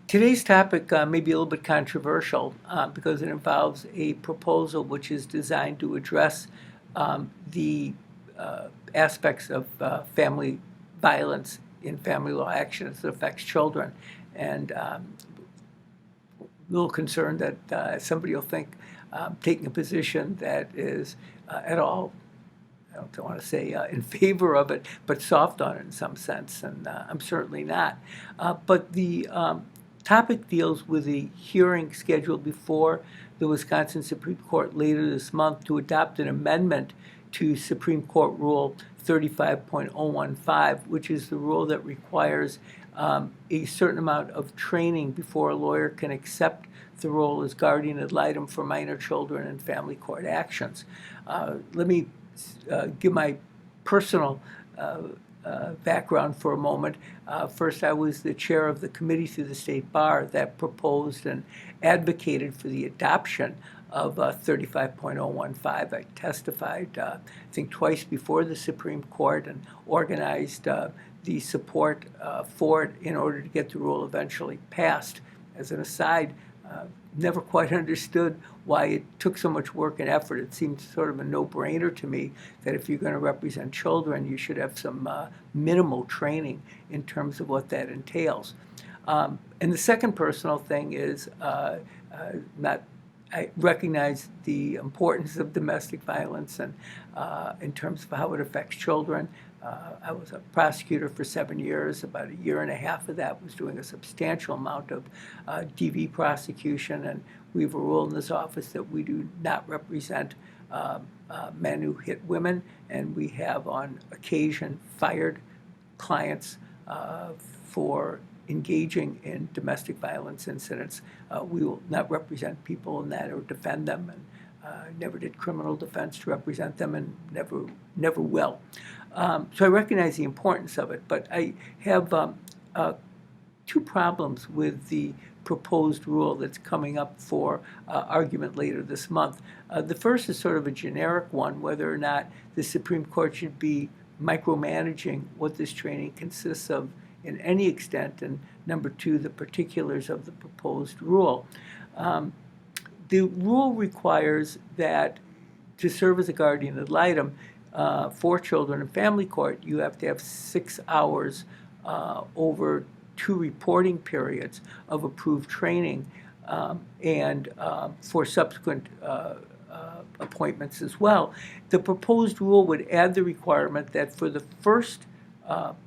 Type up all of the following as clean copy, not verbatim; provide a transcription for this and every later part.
Today's topic may be a little bit controversial because it involves a proposal which is designed to address the aspects of family violence in family law action as it affects children. And a little concerned that somebody will think taking a position that is at all, I don't want to say in favor of it, but soft on it in some sense, and I'm certainly not. But the topic deals with a hearing scheduled before the Wisconsin Supreme Court later this month to adopt an amendment to Supreme Court Rule 35.015, which is the rule that requires a certain amount of training before a lawyer can accept the role as guardian ad litem for minor children in family court actions. Let me give my personal background for a moment. First, I was the chair of the committee through the state bar that proposed and advocated for the adoption of 35.015. I testified, I think, twice before the Supreme Court and organized the support for it in order to get the rule eventually passed. As an aside, never quite understood why it took so much work and effort. It seemed sort of a no-brainer to me that if you're going to represent children, you should have some minimal training in terms of what that entails. And the second personal thing is I recognize the importance of domestic violence and in terms of how it affects children. I was a prosecutor for 7 years. About a year and a half of that was doing a substantial amount of DV prosecution, and we have a rule in this office that we do not represent men who hit women, and we have on occasion fired clients for engaging in domestic violence incidents. We will not represent people in that or defend them, and never did criminal defense to represent them, and never will. So I recognize the importance of it, but I have two problems with the proposed rule that's coming up for argument later this month. The first is sort of a generic one, whether or not the Supreme Court should be micromanaging what this training consists of in any extent, and number two, the particulars of the proposed rule. The rule requires that to serve as a guardian ad litem for children in family court, you have to have 6 hours over 2 reporting periods of approved training, and for subsequent appointments as well. The proposed rule would add the requirement that for the first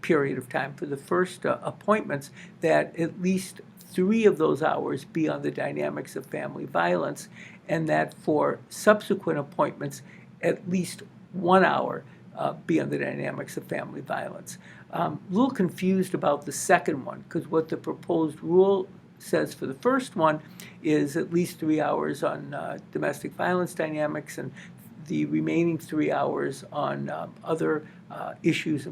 period of time, for the first appointments, that at least 3 of those hours be on the dynamics of family violence, and that for subsequent appointments, at least 1 hour be on the dynamics of family violence. A little confused about the second one, because what the proposed rule says for the first one is at least 3 hours on domestic violence dynamics, and the remaining 3 hours on other issues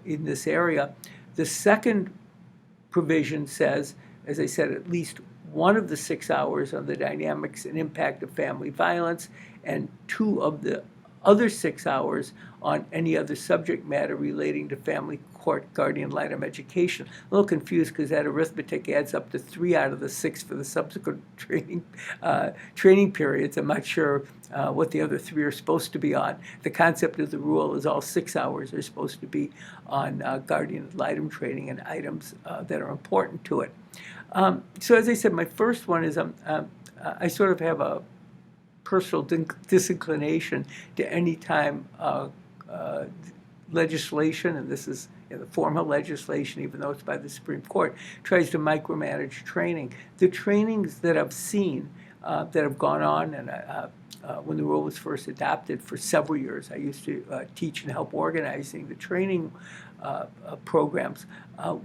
in this area. The second provision says, as I said, at least 1 of the 6 hours on the dynamics and impact of family violence, and 2 of the other 6 hours on any other subject matter relating to family court guardian ad litem education. A little confused because that arithmetic adds up to 3 out of the 6 for the subsequent training periods. I'm not sure what the other 3 are supposed to be on. The concept of the rule is all 6 hours are supposed to be on guardian ad litem training and items that are important to it. So as I said, my first one is I sort of have a personal disinclination to any time legislation, and this is the formal legislation, even though it's by the Supreme Court, tries to micromanage training. The trainings that I've seen that have gone on, and when the rule was first adopted for several years, I used to teach and help organizing the training programs,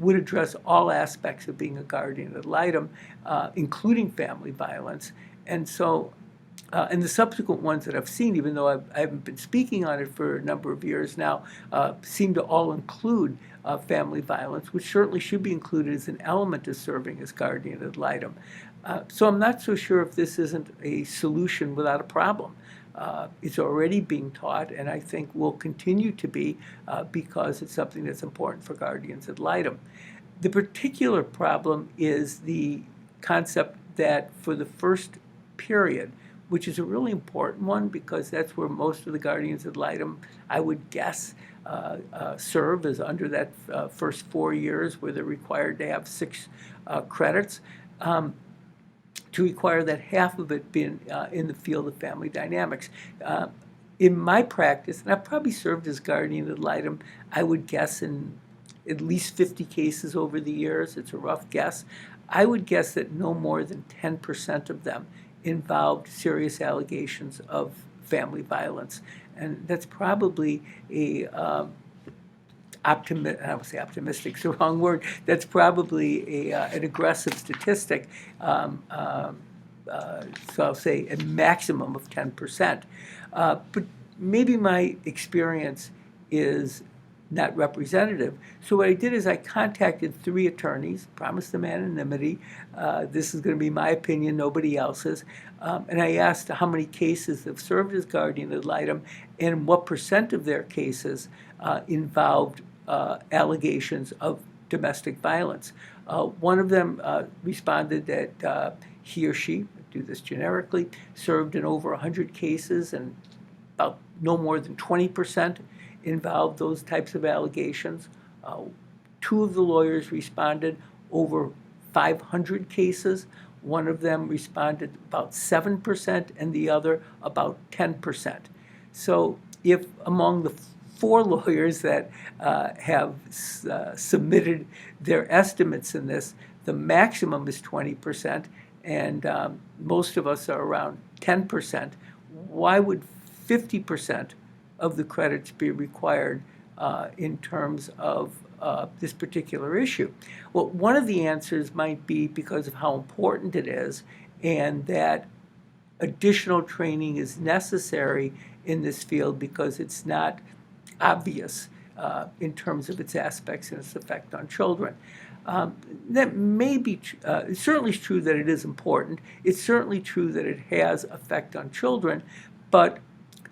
would address all aspects of being a guardian ad litem, including family violence. And so and the subsequent ones that I've seen, even though I haven't been speaking on it for a number of years now, seem to all include family violence, which certainly should be included as an element of serving as guardian ad litem. So I'm not so sure if this isn't a solution without a problem. It's already being taught, and I think will continue to be because it's something that's important for guardians ad litem. The particular problem is the concept that for the first period, which is a really important one because that's where most of the guardians ad litem, I would guess, serve, is under that first 4 years where they're required to have 6 credits, to require that half of it be in the field of family dynamics. In my practice, and I've probably served as guardian ad litem, I would guess in at least 50 cases over the years, it's a rough guess, I would guess that no more than 10% of them involved serious allegations of family violence. And that's probably I would say optimistic is the wrong word. That's probably an aggressive statistic. So I'll say a maximum of 10%. But maybe my experience is not representative. So what I did is I contacted 3 attorneys, promised them anonymity. This is going to be my opinion, nobody else's. And I asked how many cases have served as guardian ad litem and what percent of their cases involved allegations of domestic violence. One of them responded that he or she, do this generically, served in over 100 cases, and about no more than 20% involved those types of allegations. 2 of the lawyers responded over 500 cases. One of them responded about 7% and the other about 10%. So if among the 4 lawyers that have submitted their estimates in this, the maximum is 20%, and most of us are around 10%, why would 50% of the credits be required in terms of this particular issue? Well, one of the answers might be because of how important it is, and that additional training is necessary in this field because it's not obvious in terms of its aspects and its effect on children. That may be, it's certainly true that it is important. It's certainly true that it has effect on children, but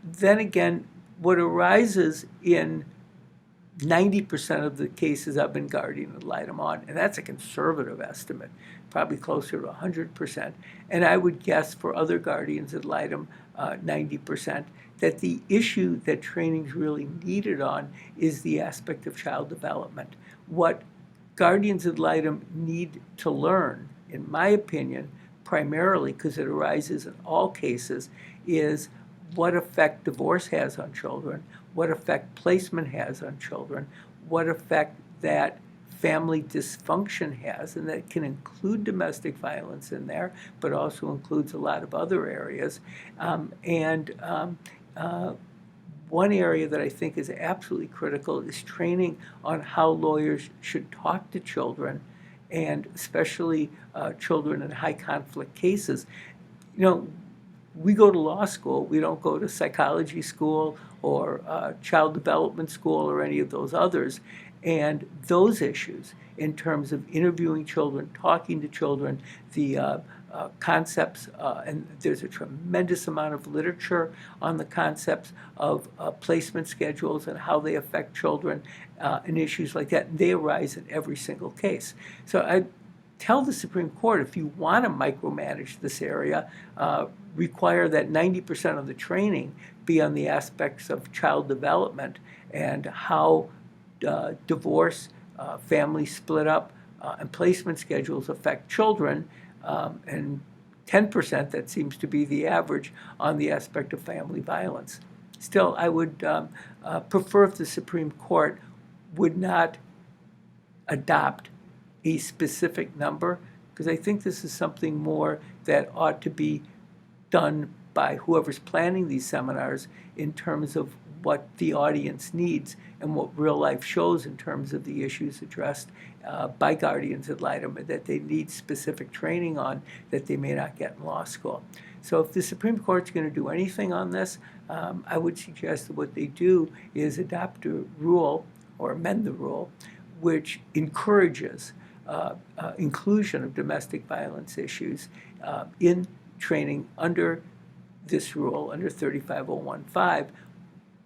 then again, what arises in 90% of the cases I've been guardian ad litem on, and that's a conservative estimate, probably closer to 100%, and I would guess for other guardians ad litem, 90%, that the issue that training's really needed on is the aspect of child development. What guardians ad litem need to learn, in my opinion, primarily because it arises in all cases, is what effect divorce has on children, what effect placement has on children, what effect that family dysfunction has, and that can include domestic violence in there, but also includes a lot of other areas. One area that I think is absolutely critical is training on how lawyers should talk to children, and especially children in high conflict cases. You know, we go to law school, we don't go to psychology school or child development school or any of those others. And those issues, in terms of interviewing children, talking to children, the concepts, and there's a tremendous amount of literature on the concepts of placement schedules and how they affect children and issues like that. And they arise in every single case. So I tell the Supreme Court, if you want to micromanage this area, require that 90% of the training be on the aspects of child development and how divorce, family split up, and placement schedules affect children, and 10%, that seems to be the average on the aspect of family violence. Still, I would prefer if the Supreme Court would not adopt a specific number, because I think this is something more that ought to be done by whoever's planning these seminars in terms of what the audience needs and what real life shows in terms of the issues addressed by guardians ad litem that they need specific training on that they may not get in law school. So if the Supreme Court's going to do anything on this, I would suggest that what they do is adopt a rule or amend the rule which encourages inclusion of domestic violence issues in training under this rule under 35015,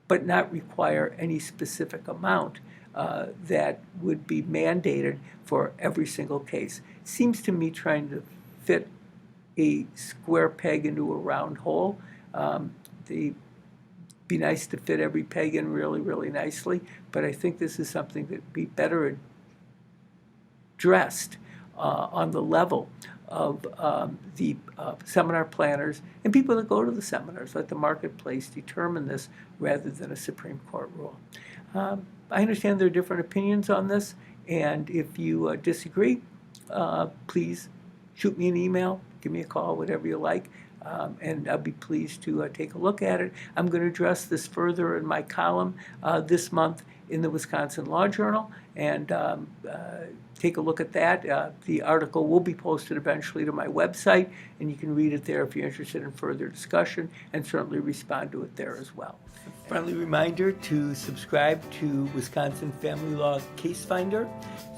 but not require any specific amount that would be mandated for every single case. Seems to me trying to fit a square peg into a round hole. It'd be nice to fit every peg in really, really nicely, but I think this is something that would be better addressed on the level of the seminar planners and people that go to the seminars. Let the marketplace determine this rather than a Supreme Court rule. I understand there are different opinions on this, and if you disagree, please shoot me an email, give me a call, whatever you like, and I'll be pleased to take a look at it. I'm going to address this further in my column this month in the Wisconsin Law Journal, and take a look at that. The article will be posted eventually to my website, and you can read it there if you're interested in further discussion, and certainly respond to it there as well. A friendly reminder to subscribe to Wisconsin Family Law Case Finder.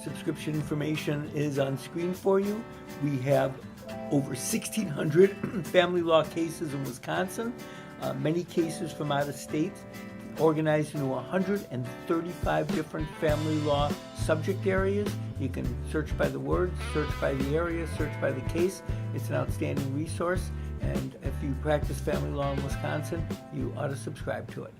Subscription information is on screen for you. We have over 1,600 family law cases in Wisconsin, many cases from out of state, organized into 135 different family law subject areas. You can search by the word, search by the area, search by the case. It's an outstanding resource, and if you practice family law in Wisconsin, you ought to subscribe to it.